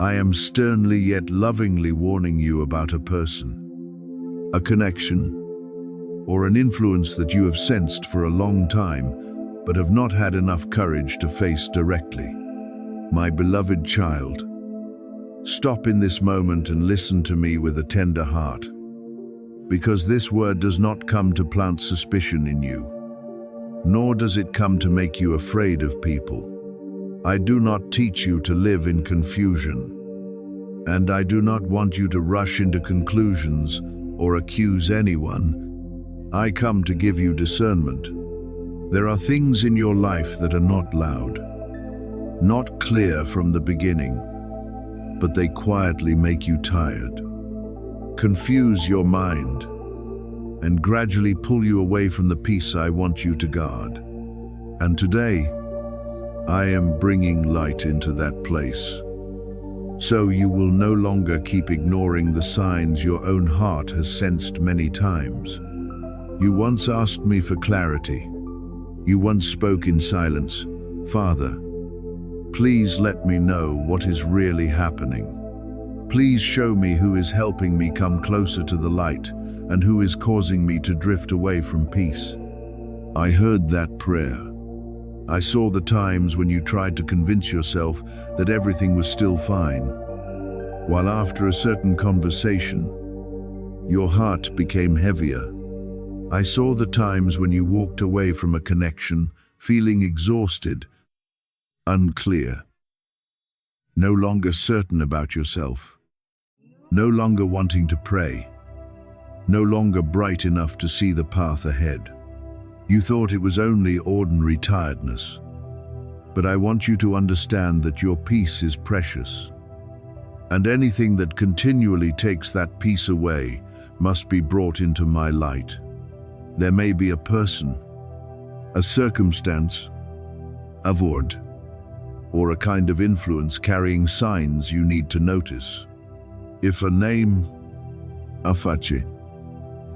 I am sternly yet lovingly warning you about a person, a connection, or an influence that you have sensed for a long time, but have not had enough courage to face directly. My beloved child, stop in this moment and listen to me with a tender heart, because this word does not come to plant suspicion in you, nor does it come to make you afraid of people. I do not teach you to live in confusion, and I do not want you to rush into conclusions or accuse anyone. I come to give you discernment. There are things in your life that are not loud, not clear from the beginning, but they quietly make you tired, confuse your mind, and gradually pull you away from the peace I want you to guard. And today, I am bringing light into that place, so you will no longer keep ignoring the signs your own heart has sensed many times. You once asked me for clarity. You once spoke in silence, "Father, please let me know what is really happening. Please show me who is helping me come closer to the light and who is causing me to drift away from peace." I heard that prayer. I saw the times when you tried to convince yourself that everything was still fine, while after a certain conversation, your heart became heavier. I saw the times when you walked away from a connection, feeling exhausted, unclear, no longer certain about yourself, no longer wanting to pray, no longer bright enough to see the path ahead. You thought it was only ordinary tiredness, but I want you to understand that your peace is precious, and anything that continually takes that peace away must be brought into my light. There may be a person, a circumstance, a word, or a kind of influence carrying signs you need to notice. If a name, a face,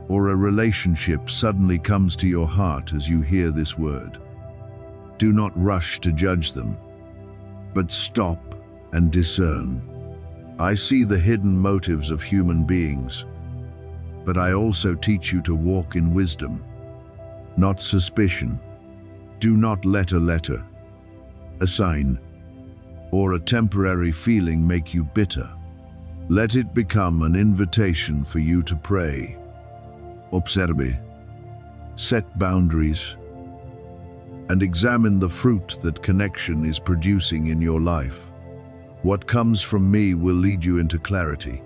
or a relationship suddenly comes to your heart as you hear this word, do not rush to judge them, but stop and discern. I see the hidden motives of human beings, but I also teach you to walk in wisdom, not suspicion. Do not let a letter, a sign, or a temporary feeling make you bitter. Let it become an invitation for you to pray, observe, set boundaries, and examine the fruit that connection is producing in your life. What comes from me will lead you into clarity.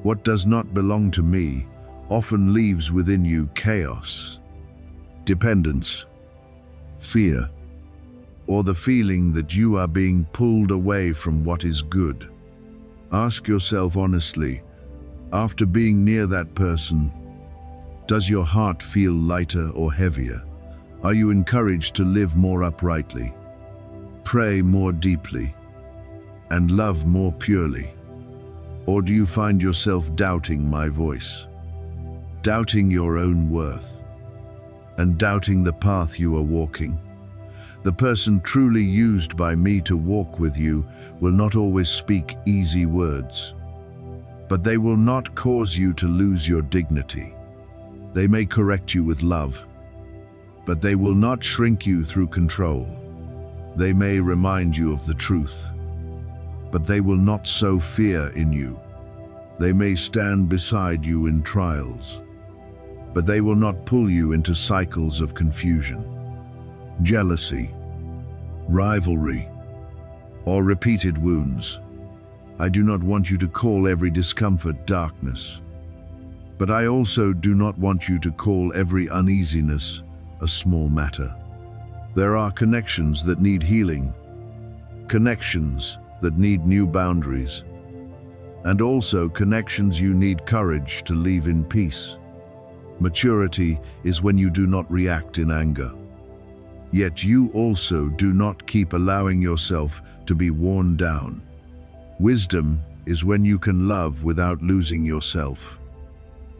What does not belong to me often leaves within you chaos, dependence, fear, or the feeling that you are being pulled away from what is good. Ask yourself honestly, after being near that person, does your heart feel lighter or heavier? Are you encouraged to live more uprightly, pray more deeply, and love more purely? Or do you find yourself doubting my voice, doubting your own worth, and doubting the path you are walking? The person truly used by me to walk with you will not always speak easy words, but they will not cause you to lose your dignity. They may correct you with love, but they will not shrink you through control. They may remind you of the truth, but they will not sow fear in you. They may stand beside you in trials, but they will not pull you into cycles of confusion, jealousy, rivalry, or repeated wounds. I do not want you to call every discomfort darkness, but I also do not want you to call every uneasiness a small matter. There are connections that need healing, connections that need new boundaries, and also connections you need courage to leave in peace. Maturity is when you do not react in anger, yet you also do not keep allowing yourself to be worn down. Wisdom is when you can love without losing yourself,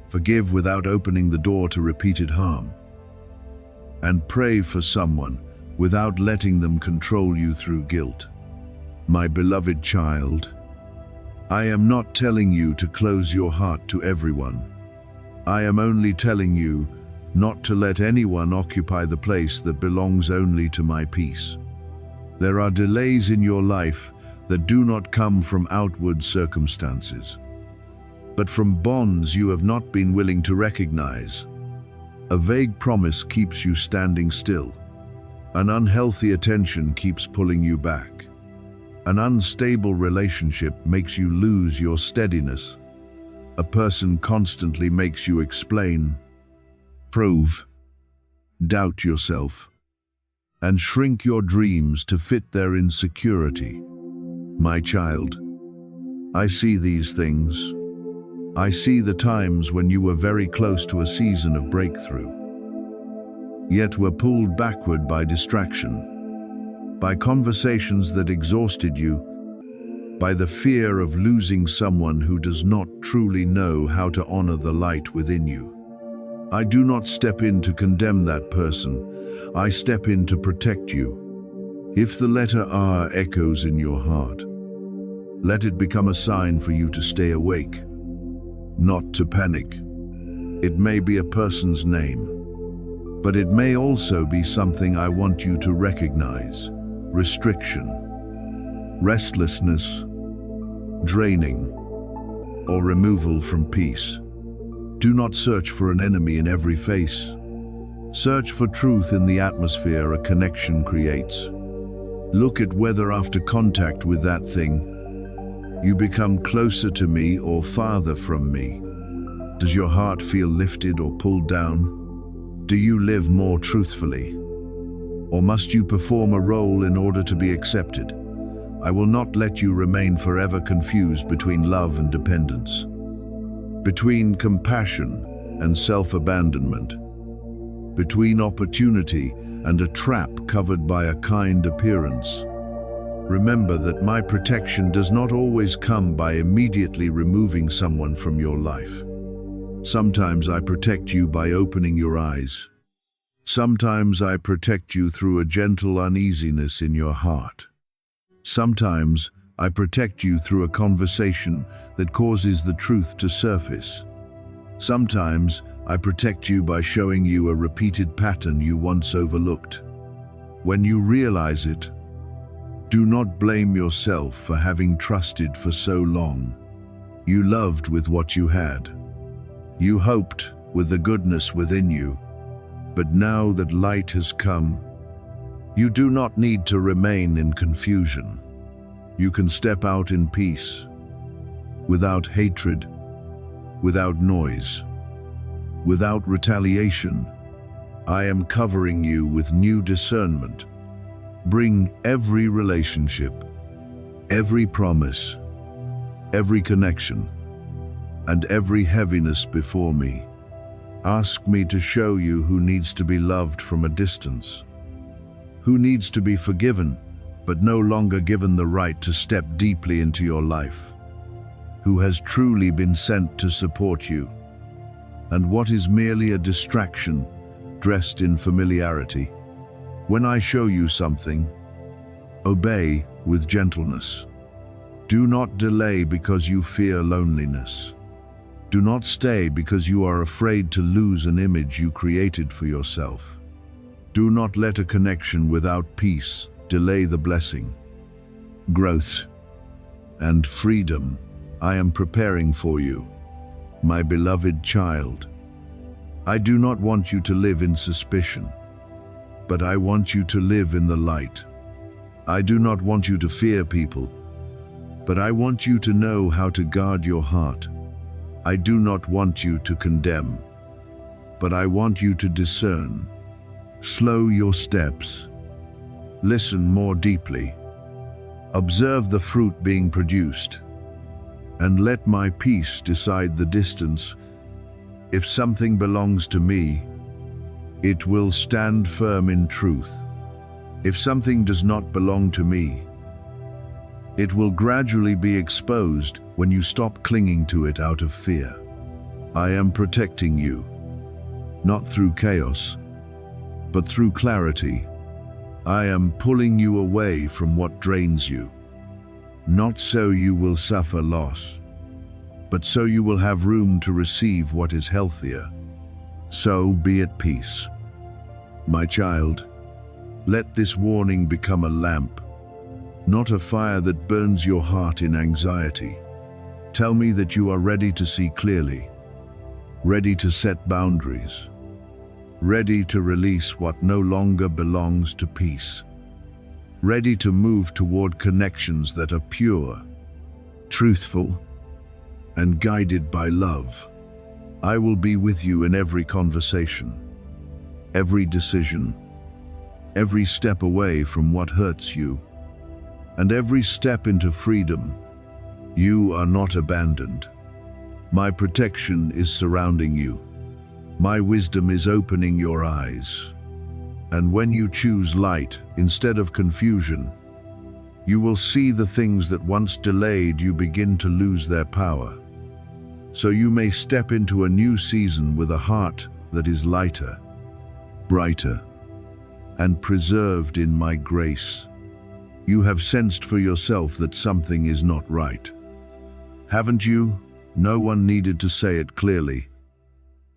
forgive without opening the door to repeated harm, and pray for someone without letting them control you through guilt. My beloved child, I am not telling you to close your heart to everyone. I am only telling you not to let anyone occupy the place that belongs only to my peace. There are delays in your life that do not come from outward circumstances, but from bonds you have not been willing to recognize. A vague promise keeps you standing still. An unhealthy attention keeps pulling you back. An unstable relationship makes you lose your steadiness. A person constantly makes you explain, prove, doubt yourself, and shrink your dreams to fit their insecurity. My child, I see these things. I see the times when you were very close to a season of breakthrough, yet were pulled backward by distraction, by conversations that exhausted you, by the fear of losing someone who does not truly know how to honor the light within you. I do not step in to condemn that person. I step in to protect you. If the letter R echoes in your heart, let it become a sign for you to stay awake, not to panic. It may be a person's name, but it may also be something I want you to recognize: restriction, restlessness, draining, or removal from peace. Do not search for an enemy in every face. Search for truth in the atmosphere a connection creates. Look at whether after contact with that thing, you become closer to me or farther from me. Does your heart feel lifted or pulled down? Do you live more truthfully? Or must you perform a role in order to be accepted? I will not let you remain forever confused between love and dependence, between compassion and self-abandonment, between opportunity and a trap covered by a kind appearance. Remember that my protection does not always come by immediately removing someone from your life. Sometimes I protect you by opening your eyes. Sometimes I protect you through a gentle uneasiness in your heart. Sometimes I protect you through a conversation that causes the truth to surface. Sometimes I protect you by showing you a repeated pattern you once overlooked. When you realize it, do not blame yourself for having trusted for so long. You loved with what you had. You hoped with the goodness within you. But now that light has come, you do not need to remain in confusion. You can step out in peace, without hatred, without noise, without retaliation. I am covering you with new discernment. Bring every relationship, every promise, every connection, and every heaviness before me. Ask me to show you who needs to be loved from a distance, who needs to be forgiven, but no longer given the right to step deeply into your life, who has truly been sent to support you, and what is merely a distraction dressed in familiarity. When I show you something, obey with gentleness. Do not delay because you fear loneliness. Do not stay because you are afraid to lose an image you created for yourself. Do not let a connection without peace delay the blessing, growth, and freedom I am preparing for you, my beloved child. I do not want you to live in suspicion, but I want you to live in the light. I do not want you to fear people, but I want you to know how to guard your heart. I do not want you to condemn, but I want you to discern. Slow your steps. Listen more deeply. Observe the fruit being produced, and let my peace decide the distance. If something belongs to me, it will stand firm in truth. If something does not belong to me, it will gradually be exposed when you stop clinging to it out of fear. I am protecting you, not through chaos, but through clarity. I am pulling you away from what drains you, not so you will suffer loss, but so you will have room to receive what is healthier. So be at peace. My child, let this warning become a lamp, not a fire that burns your heart in anxiety. Tell me that you are ready to see clearly, ready to set boundaries, ready to release what no longer belongs to peace, ready to move toward connections that are pure, truthful, and guided by love. I will be with you in every conversation, every decision, every step away from what hurts you, and every step into freedom. You are not abandoned. My protection is surrounding you. My wisdom is opening your eyes. And when you choose light instead of confusion, you will see the things that once delayed you begin to lose their power. So you may step into a new season with a heart that is lighter, brighter, and preserved in my grace. You have sensed for yourself that something is not right. Haven't you? No one needed to say it clearly.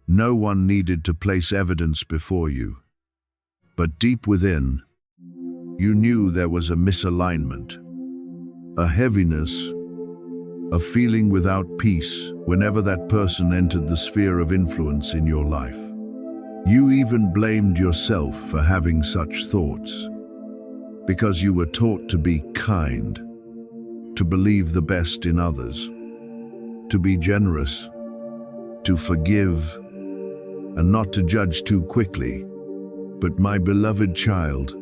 No one needed to place evidence before you. But deep within, you knew there was a misalignment, a heaviness, a feeling without peace whenever that person entered the sphere of influence in your life. You even blamed yourself for having such thoughts, because you were taught to be kind, to believe the best in others, to be generous, to forgive, and not to judge too quickly. But my beloved child,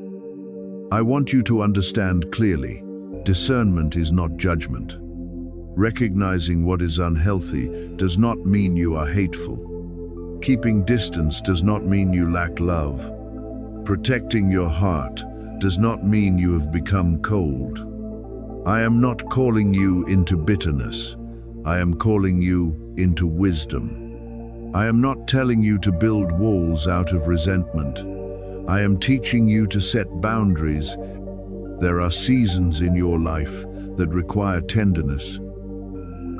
I want you to understand clearly, discernment is not judgment. Recognizing what is unhealthy does not mean you are hateful. Keeping distance does not mean you lack love. Protecting your heart does not mean you have become cold. I am not calling you into bitterness. I am calling you into wisdom. I am not telling you to build walls out of resentment. I am teaching you to set boundaries. There are seasons in your life that require tenderness,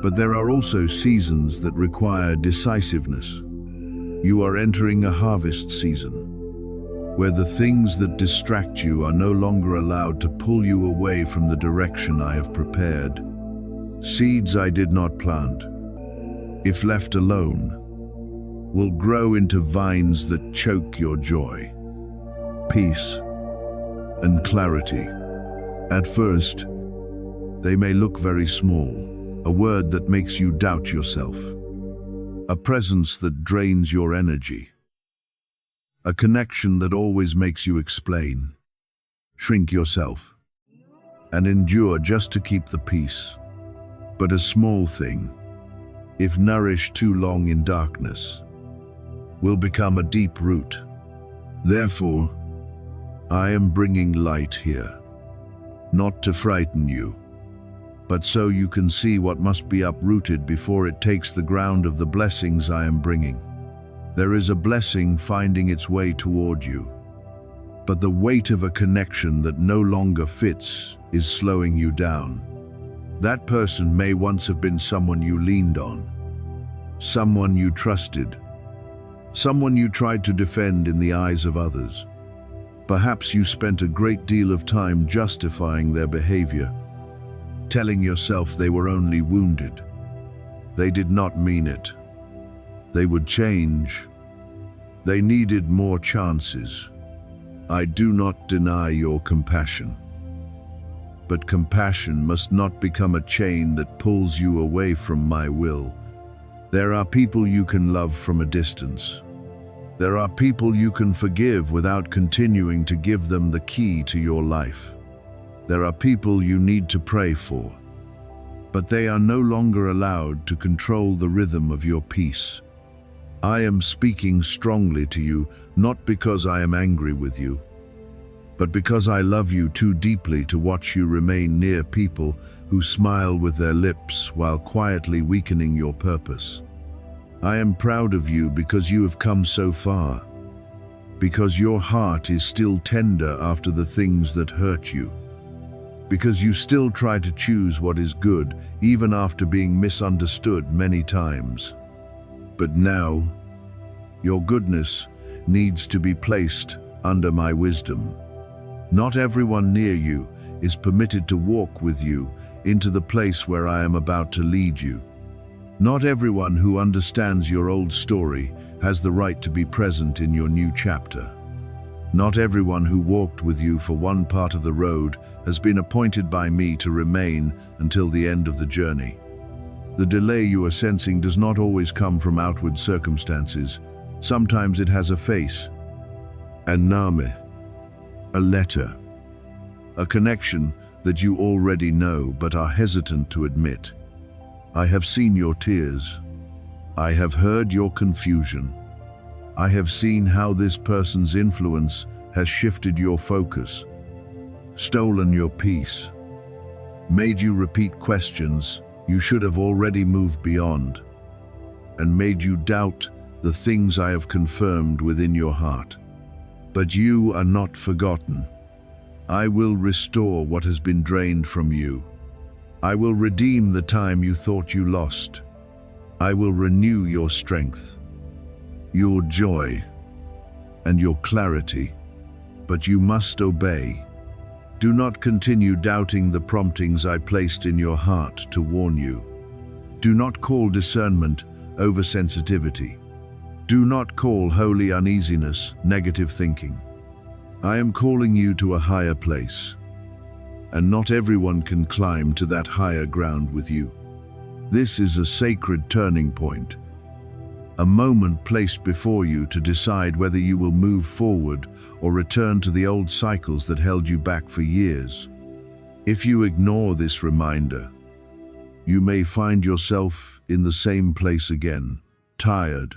but there are also seasons that require decisiveness. You are entering a harvest season, where the things that distract you are no longer allowed to pull you away from the direction I have prepared. Seeds I did not plant, if left alone, will grow into vines that choke your joy, peace, and clarity. At first, they may look very small, a word that makes you doubt yourself, a presence that drains your energy, a connection that always makes you explain, shrink yourself, and endure just to keep the peace. But a small thing, if nourished too long in darkness, will become a deep root. Therefore, I am bringing light here, not to frighten you, but so you can see what must be uprooted before it takes the ground of the blessings I am bringing. There is a blessing finding its way toward you, but the weight of a connection that no longer fits is slowing you down. That person may once have been someone you leaned on, someone you trusted, someone you tried to defend in the eyes of others. Perhaps you spent a great deal of time justifying their behavior, telling yourself they were only wounded. They did not mean it. They would change. They needed more chances. I do not deny your compassion. But compassion must not become a chain that pulls you away from my will. There are people you can love from a distance. There are people you can forgive without continuing to give them the key to your life. There are people you need to pray for, but they are no longer allowed to control the rhythm of your peace. I am speaking strongly to you, not because I am angry with you, but because I love you too deeply to watch you remain near people who smile with their lips while quietly weakening your purpose. I am proud of you because you have come so far, because your heart is still tender after the things that hurt you. because you still try to choose what is good even after being misunderstood many times. But now, your goodness needs to be placed under my wisdom. Not everyone near you is permitted to walk with you into the place where I am about to lead you. Not everyone who understands your old story has the right to be present in your new chapter. Not everyone who walked with you for one part of the road has been appointed by me to remain until the end of the journey. The delay you are sensing does not always come from outward circumstances. Sometimes it has a face, an name, a letter, a connection that you already know but are hesitant to admit. I have seen your tears. I have heard your confusion. I have seen how this person's influence has shifted your focus, stolen your peace, made you repeat questions you should have already moved beyond, and made you doubt the things I have confirmed within your heart. But you are not forgotten. I will restore what has been drained from you. I will redeem the time you thought you lost. I will renew your strength, your joy, and your clarity. But you must obey. Do not continue doubting the promptings I placed in your heart to warn you. Do not call discernment oversensitivity. Do not call holy uneasiness negative thinking. I am calling you to a higher place, and not everyone can climb to that higher ground with you. This is a sacred turning point, a moment placed before you to decide whether you will move forward or return to the old cycles that held you back for years. If you ignore this reminder, you may find yourself in the same place again, tired,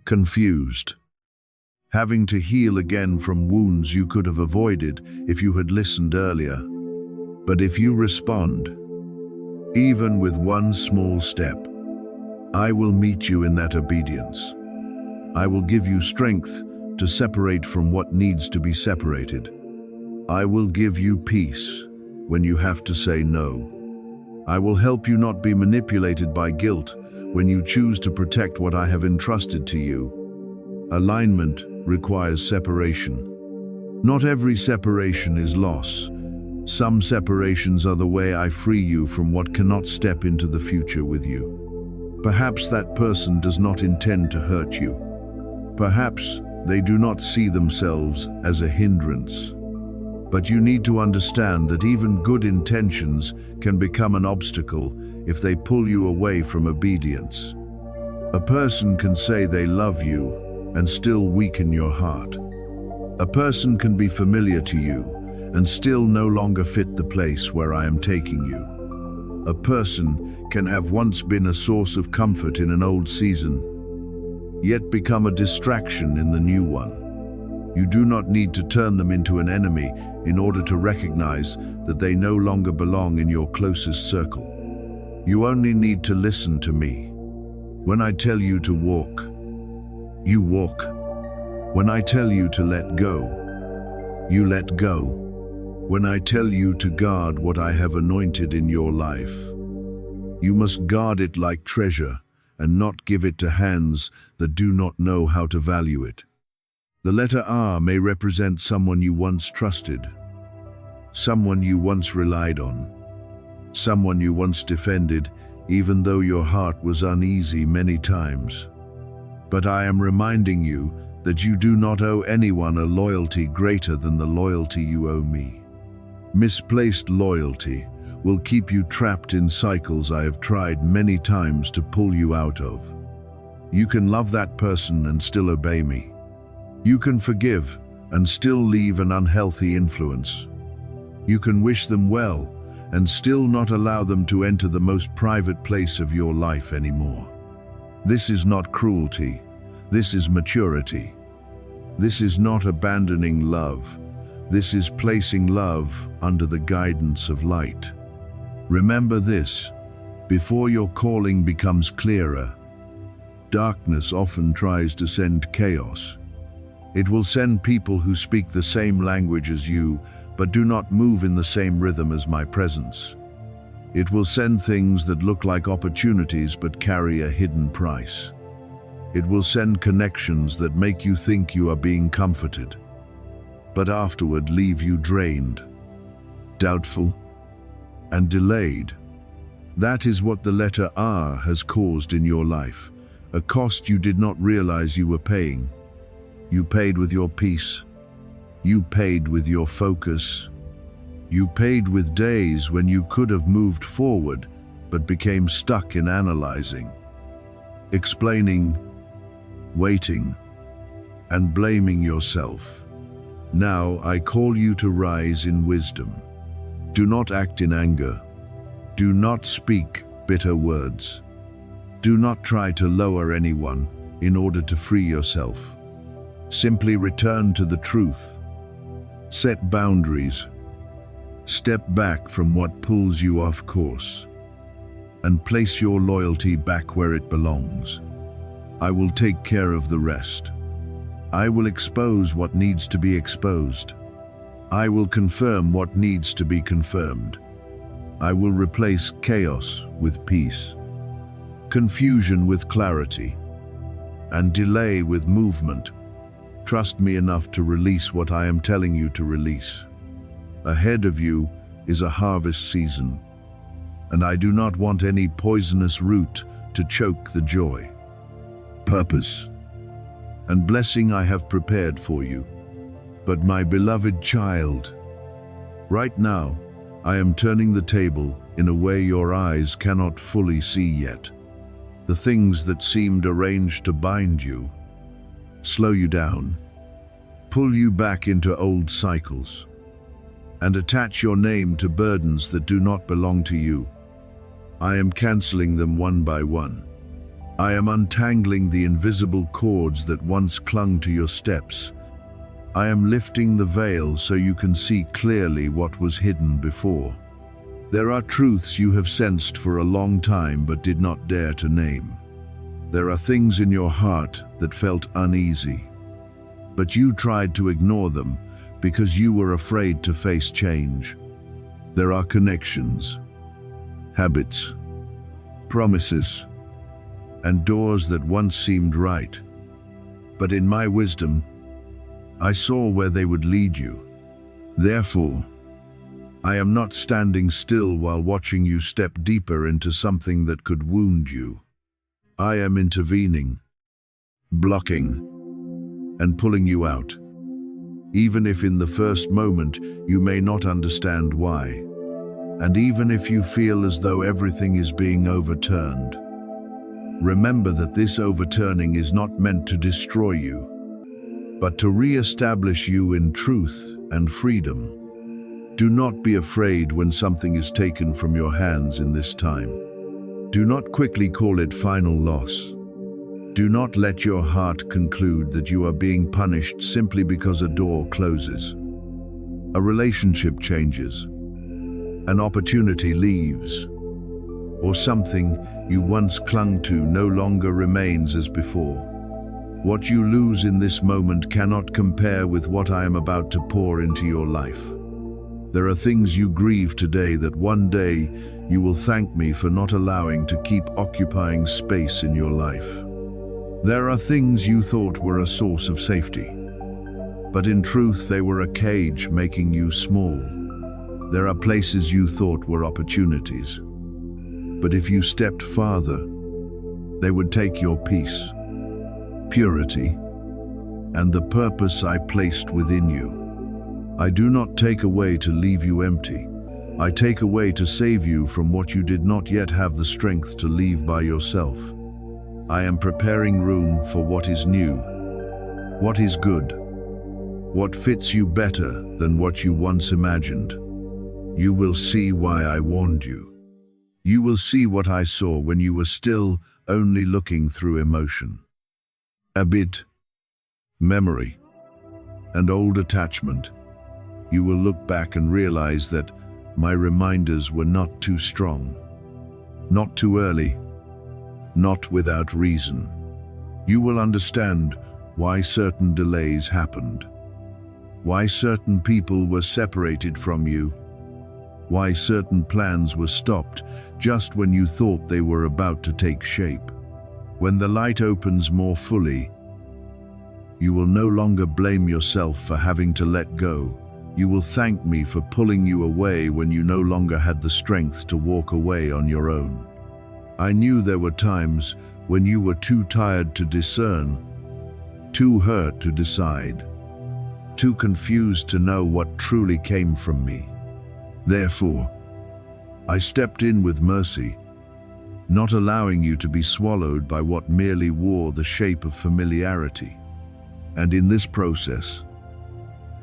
confused, having to heal again from wounds you could have avoided if you had listened earlier. But if you respond, even with one small step, I will meet you in that obedience. I will give you strength to separate from what needs to be separated. I will give you peace when you have to say no. I will help you not be manipulated by guilt when you choose to protect what I have entrusted to you. Alignment requires separation. Not every separation is loss. Some separations are the way I free you from what cannot step into the future with you. Perhaps that person does not intend to hurt you. Perhaps they do not see themselves as a hindrance. But you need to understand that even good intentions can become an obstacle if they pull you away from obedience. A person can say they love you and still weaken your heart. A person can be familiar to you and still no longer fit the place where I am taking you. A person can have once been a source of comfort in an old season, yet become a distraction in the new one. You do not need to turn them into an enemy in order to recognize that they no longer belong in your closest circle. You only need to listen to me. When I tell you to walk, you walk. When I tell you to let go, you let go. When I tell you to guard what I have anointed in your life, you must guard it like treasure and not give it to hands that do not know how to value it. The letter R may represent someone you once trusted, someone you once relied on, someone you once defended, even though your heart was uneasy many times. But I am reminding you that you do not owe anyone a loyalty greater than the loyalty you owe me. Misplaced loyalty will keep you trapped in cycles I have tried many times to pull you out of. You can love that person and still obey me. You can forgive and still leave an unhealthy influence. You can wish them well and still not allow them to enter the most private place of your life anymore. This is not cruelty. This is maturity. This is not abandoning love. This is placing love under the guidance of light. Remember this: before your calling becomes clearer, darkness often tries to send chaos. It will send people who speak the same language as you, but do not move in the same rhythm as my presence. It will send things that look like opportunities but carry a hidden price. It will send connections that make you think you are being comforted, but afterward leave you drained, doubtful, and delayed. That is what the letter R has caused in your life, a cost you did not realize you were paying. You paid with your peace. You paid with your focus. You paid with days when you could have moved forward, but became stuck in analyzing, explaining, waiting, and blaming yourself. Now I call you to rise in wisdom. Do not act in anger. Do not speak bitter words. Do not try to lower anyone in order to free yourself. Simply return to the truth. Set boundaries. Step back from what pulls you off course, and place your loyalty back where it belongs. I will take care of the rest. I will expose what needs to be exposed. I will confirm what needs to be confirmed. I will replace chaos with peace, confusion with clarity, and delay with movement. Trust me enough to release what I am telling you to release. Ahead of you is a harvest season, and I do not want any poisonous root to choke the joy, purpose, and blessing I have prepared for you. But my beloved child, right now, I am turning the table in a way your eyes cannot fully see yet. The things that seemed arranged to bind you, slow you down, pull you back into old cycles, and attach your name to burdens that do not belong to you. I am canceling them one by one. I am untangling the invisible cords that once clung to your steps. I am lifting the veil so you can see clearly what was hidden before. There are truths you have sensed for a long time but did not dare to name. There are things in your heart that felt uneasy, but you tried to ignore them because you were afraid to face change. There are connections, habits, promises, and doors that once seemed right. But in my wisdom, I saw where they would lead you. Therefore, I am not standing still while watching you step deeper into something that could wound you. I am intervening, blocking, and pulling you out, even if in the first moment you may not understand why, and even if you feel as though everything is being overturned. Remember that this overturning is not meant to destroy you, but to re-establish you in truth and freedom. Do not be afraid when something is taken from your hands in this time. Do not quickly call it final loss. Do not let your heart conclude that you are being punished simply because a door closes, a relationship changes, an opportunity leaves, or something you once clung to no longer remains as before. What you lose in this moment cannot compare with what I am about to pour into your life. There are things you grieve today that one day you will thank me for not allowing to keep occupying space in your life. There are things you thought were a source of safety, but in truth they were a cage making you small. There are places you thought were opportunities, but if you stepped farther, they would take your peace, purity, and the purpose I placed within you. I do not take away to leave you empty. I take away to save you from what you did not yet have the strength to leave by yourself. I am preparing room for what is new, what is good, what fits you better than what you once imagined. You will see why I warned you. You will see what I saw when you were still only looking through emotion. Habit, memory, and old attachment. You will look back and realize that my reminders were not too strong, not too early, not without reason. You will understand why certain delays happened, why certain people were separated from you, why certain plans were stopped just when you thought they were about to take shape. When the light opens more fully, you will no longer blame yourself for having to let go. You will thank me for pulling you away when you no longer had the strength to walk away on your own. I knew there were times when you were too tired to discern, too hurt to decide, too confused to know what truly came from me. Therefore, I stepped in with mercy, not allowing you to be swallowed by what merely wore the shape of familiarity. And in this process,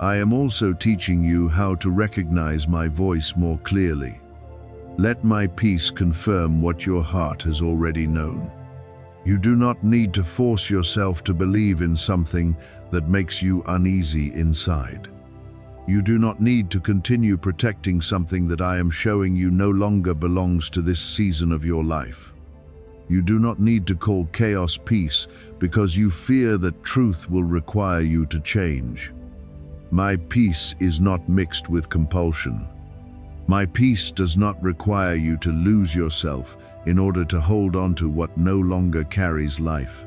I am also teaching you how to recognize my voice more clearly. Let my peace confirm what your heart has already known. You do not need to force yourself to believe in something that makes you uneasy inside. You do not need to continue protecting something that I am showing you no longer belongs to this season of your life. You do not need to call chaos peace because you fear that truth will require you to change. My peace is not mixed with compulsion. My peace does not require you to lose yourself in order to hold on to what no longer carries life.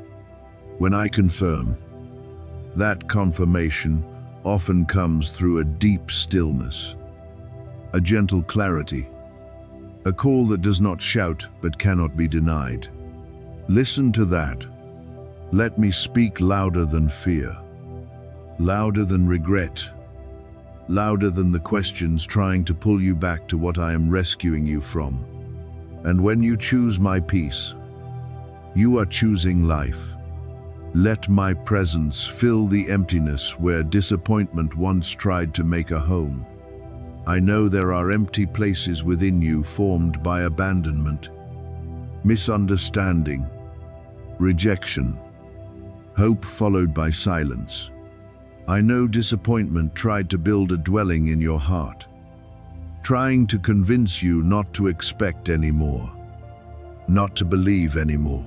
When I confirm, that confirmation often comes through a deep stillness, a gentle clarity, a call that does not shout but cannot be denied. Listen to that. Let me speak louder than fear, louder than regret, louder than the questions trying to pull you back to what I am rescuing you from. And when you choose my peace, you are choosing life. Let my presence fill the emptiness where disappointment once tried to make a home. I know there are empty places within you formed by abandonment, misunderstanding, rejection, hope followed by silence. I know disappointment tried to build a dwelling in your heart, trying to convince you not to expect anymore, not to believe anymore,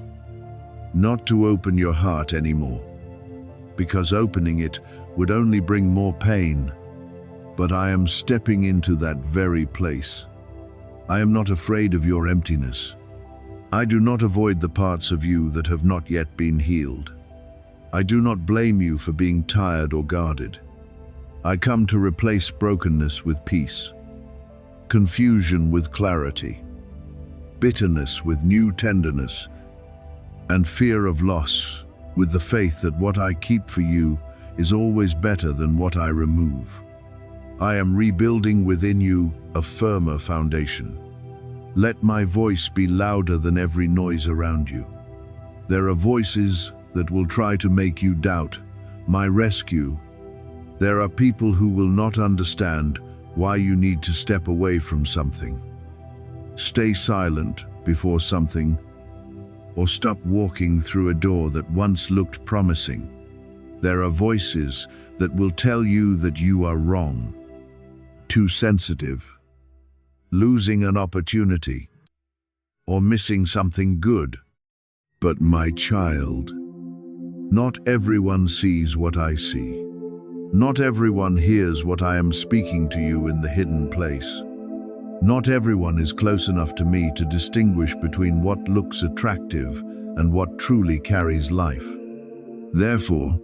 not to open your heart anymore, because opening it would only bring more pain. But I am stepping into that very place. I am not afraid of your emptiness. I do not avoid the parts of you that have not yet been healed. I do not blame you for being tired or guarded. I come to replace brokenness with peace, confusion with clarity, bitterness with new tenderness, and fear of loss with the faith that what I keep for you is always better than what I remove. I am rebuilding within you a firmer foundation. Let my voice be louder than every noise around you. There are voices that will try to make you doubt my rescue. There are people who will not understand why you need to step away from something, stay silent before something, or stop walking through a door that once looked promising. There are voices that will tell you that you are wrong, too sensitive, losing an opportunity, or missing something good. But my child, not everyone sees what I see. Not everyone hears what I am speaking to you in the hidden place. Not everyone is close enough to me to distinguish between what looks attractive and what truly carries life. Therefore,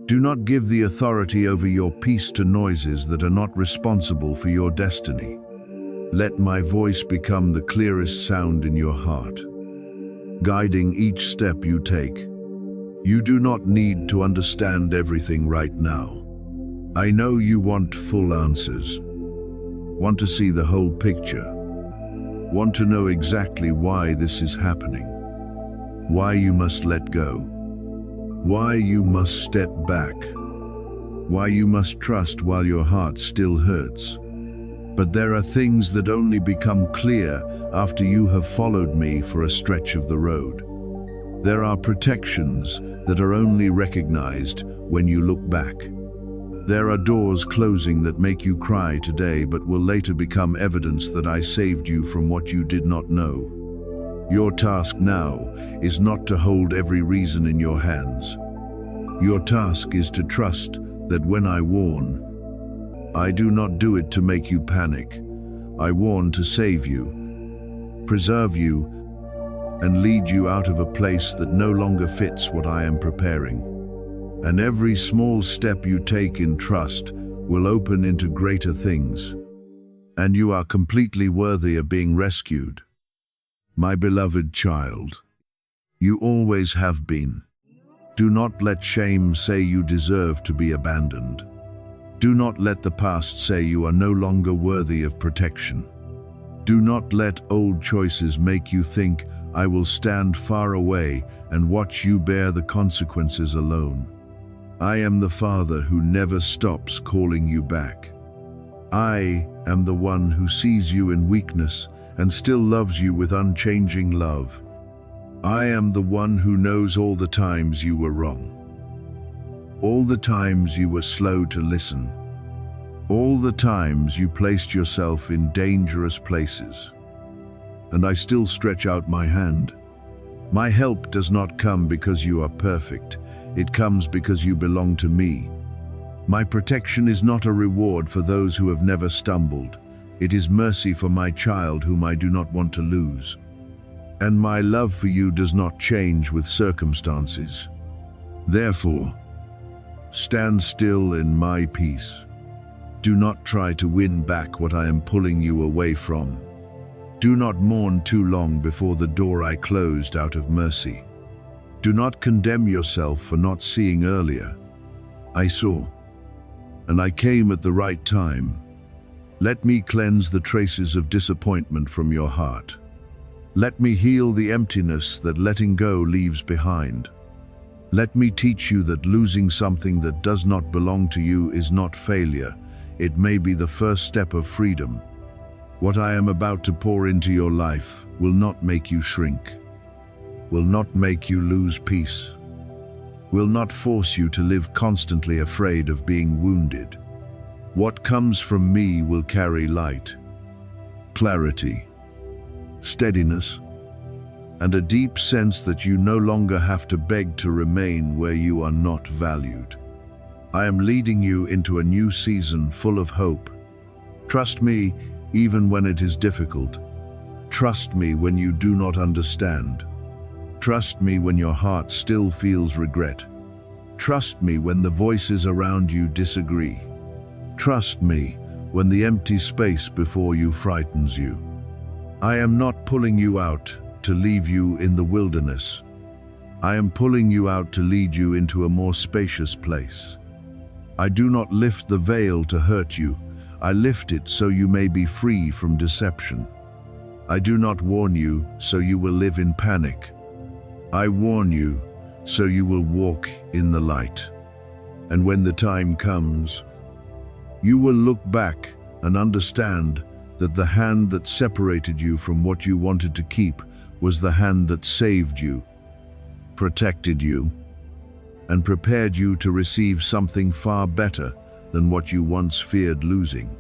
do not give the authority over your peace to noises that are not responsible for your destiny. Let my voice become the clearest sound in your heart, guiding each step you take. You do not need to understand everything right now. I know you want full answers, want to see the whole picture, want to know exactly why this is happening, why you must let go, why you must step back, why you must trust while your heart still hurts. But there are things that only become clear after you have followed me for a stretch of the road. There are protections that are only recognized when you look back. There are doors closing that make you cry today but will later become evidence that I saved you from what you did not know. Your task now is not to hold every reason in your hands. Your task is to trust that when I warn, I do not do it to make you panic. I warn to save you, preserve you, and lead you out of a place that no longer fits what I am preparing. And every small step you take in trust will open into greater things. And you are completely worthy of being rescued. My beloved child, you always have been. Do not let shame say you deserve to be abandoned. Do not let the past say you are no longer worthy of protection. Do not let old choices make you think, I will stand far away and watch you bear the consequences alone. I am the Father who never stops calling you back. I am the one who sees you in weakness and still loves you with unchanging love. I am the one who knows all the times you were wrong. All the times you were slow to listen. All the times you placed yourself in dangerous places. And I still stretch out my hand. My help does not come because you are perfect. It comes because you belong to me. My protection is not a reward for those who have never stumbled. It is mercy for my child whom I do not want to lose. And my love for you does not change with circumstances. Therefore, stand still in my peace. Do not try to win back what I am pulling you away from. Do not mourn too long before the door I closed out of mercy. Do not condemn yourself for not seeing earlier. I saw, and I came at the right time. Let me cleanse the traces of disappointment from your heart. Let me heal the emptiness that letting go leaves behind. Let me teach you that losing something that does not belong to you is not failure. It may be the first step of freedom. What I am about to pour into your life will not make you shrink, will not make you lose peace, will not force you to live constantly afraid of being wounded. What comes from me will carry light, clarity, steadiness, and a deep sense that you no longer have to beg to remain where you are not valued. I am leading you into a new season full of hope. Trust me even when it is difficult. Trust me when you do not understand. Trust me when your heart still feels regret. Trust me when the voices around you disagree. Trust me when the empty space before you frightens you. I am not pulling you out to leave you in the wilderness. I am pulling you out to lead you into a more spacious place. I do not lift the veil to hurt you. I lift it so you may be free from deception. I do not warn you so you will live in panic. I warn you so you will walk in the light. And when the time comes, you will look back and understand that the hand that separated you from what you wanted to keep was the hand that saved you, protected you, and prepared you to receive something far better than what you once feared losing.